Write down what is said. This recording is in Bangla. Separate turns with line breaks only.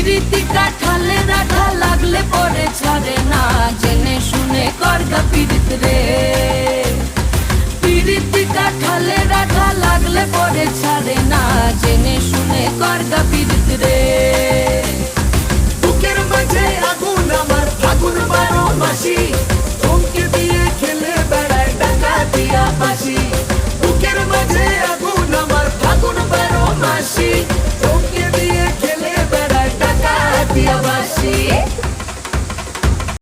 পিরিতি কাঠালে রাধা লাগলে পরে ছাড়ে না, জেনে শুনে করগা পিরিত রে। পিরিতি কাঠালে রাধা লাগলে পরে ছাড়ে না, জেনে শুনে করগা পিরিত রে।